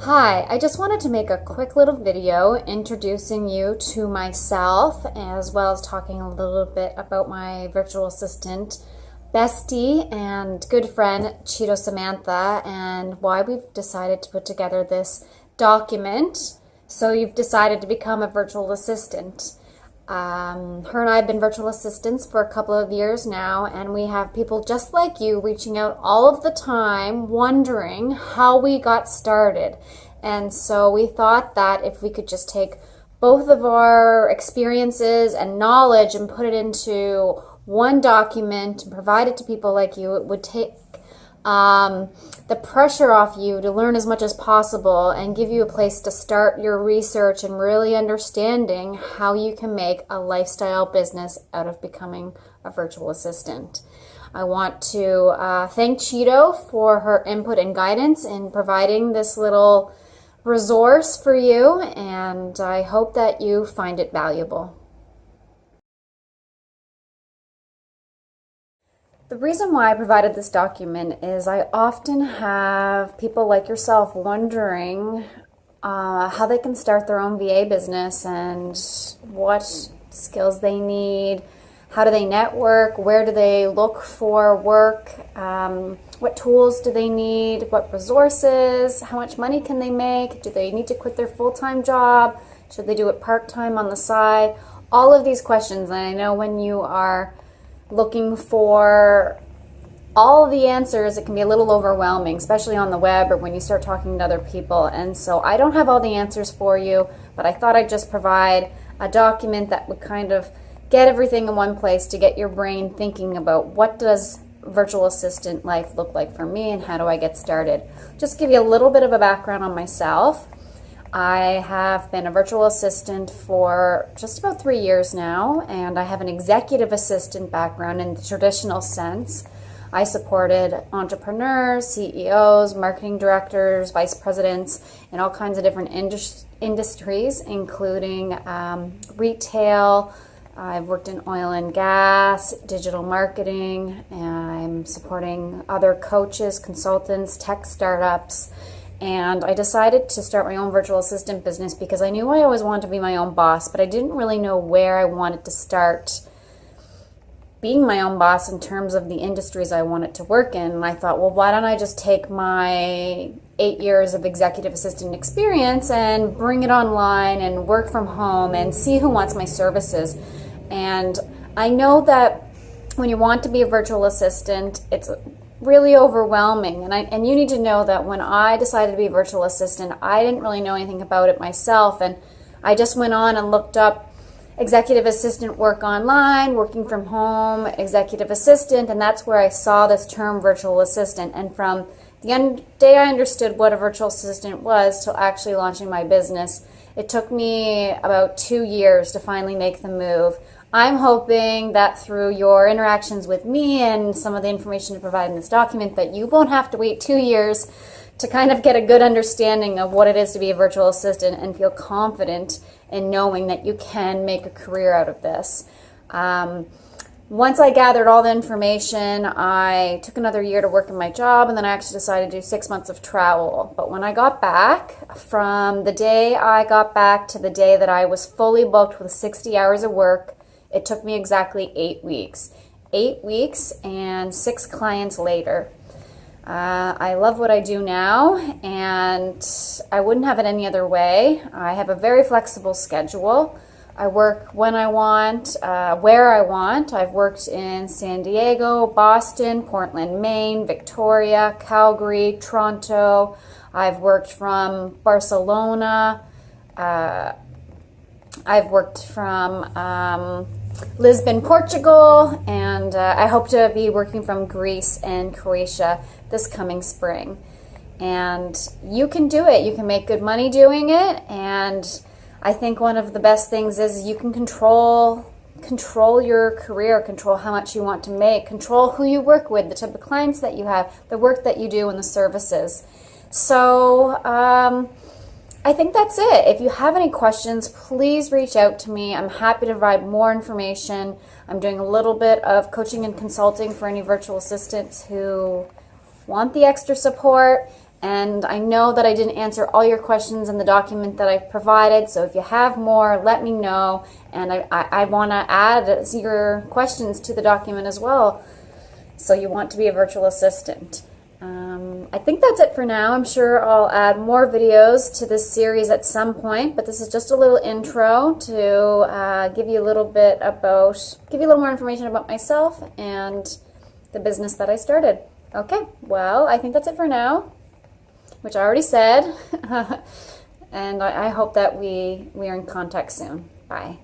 Hi, I just wanted to make a quick little video introducing you to myself as well as talking a little bit about my virtual assistant bestie and good friend Chido Samantha and why we've decided to put together this document. So you've decided to become a virtual assistant. Her and I have been virtual assistants for a couple of years now, and we have people just like you reaching out all of the time wondering how we got started. And so we thought that if we could just take both of our experiences and knowledge and put it into one document and provide it to people like you, it would take the pressure off you to learn as much as possible and give you a place to start your research and really understanding how you can make a lifestyle business out of becoming a virtual assistant. I want to thank Chido for her input and guidance in providing this little resource for you, and I hope that you find it valuable. The reason why I provided this document is I often have people like yourself wondering how they can start their own VA business and what skills they need, how do they network, where do they look for work, what tools do they need, what resources, how much money can they make, do they need to quit their full-time job, should they do it part-time on the side, all of these questions. And I know when you are looking for all the answers, it can be a little overwhelming, especially on the web or when you start talking to other people. And so I don't have all the answers for you, but I thought I'd just provide a document that would kind of get everything in one place to get your brain thinking about what does virtual assistant life look like for me and how do I get started. Just give you a little bit of a background on myself. I have been a virtual assistant for just about 3 years now, and I have an executive assistant background in the traditional sense. I supported entrepreneurs, CEOs, marketing directors, vice presidents in all kinds of different industries, including retail. I've worked in oil and gas, digital marketing, and I'm supporting other coaches, consultants, tech startups. And I decided to start my own virtual assistant business because I knew I always wanted to be my own boss, but I didn't really know where I wanted to start being my own boss in terms of the industries I wanted to work in. And I thought, well, why don't I just take my 8 years of executive assistant experience and bring it online and work from home and see who wants my services. And I know that when you want to be a virtual assistant, it's really overwhelming. And you need to know that when I decided to be a virtual assistant, I didn't really know anything about it myself. And I just went on and looked up executive assistant work online, working from home, executive assistant, and that's where I saw this term virtual assistant. And from the day I understood what a virtual assistant was till actually launching my business, it took me about 2 years to finally make the move. I'm hoping that through your interactions with me and some of the information to provide in this document that you won't have to wait 2 years to kind of get a good understanding of what it is to be a virtual assistant and feel confident in knowing that you can make a career out of this. Once I gathered all the information, I took another year to work in my job, and then I actually decided to do 6 months of travel. But when I got back, from the day I got back to the day that I was fully booked with 60 hours of work, it took me exactly 8 weeks. 8 weeks and 6 clients later. I love what I do now, and I wouldn't have it any other way. I have a very flexible schedule. I work when I want, where I want. I've worked in San Diego, Boston, Portland, Maine, Victoria, Calgary, Toronto. I've worked from Barcelona. I've worked from Lisbon, Portugal, and I hope to be working from Greece and Croatia this coming spring. And you can do it. You can make good money doing it, and I think one of the best things is you can control your career, control how much you want to make, control who you work with, the type of clients that you have, the work that you do, and the services. So I think that's it. If you have any questions, please reach out to me. I'm happy to provide more information. I'm doing a little bit of coaching and consulting for any virtual assistants who want the extra support. And I know that I didn't answer all your questions in the document that I provided, so if you have more, let me know. And I want to add your questions to the document as well. So you want to be a virtual assistant. I think that's it for now. I'm sure I'll add more videos to this series at some point, but this is just a little intro to give you a little more information about myself and the business that I started. Okay, well, I think that's it for now, which I already said, and I hope that we are in contact soon. Bye.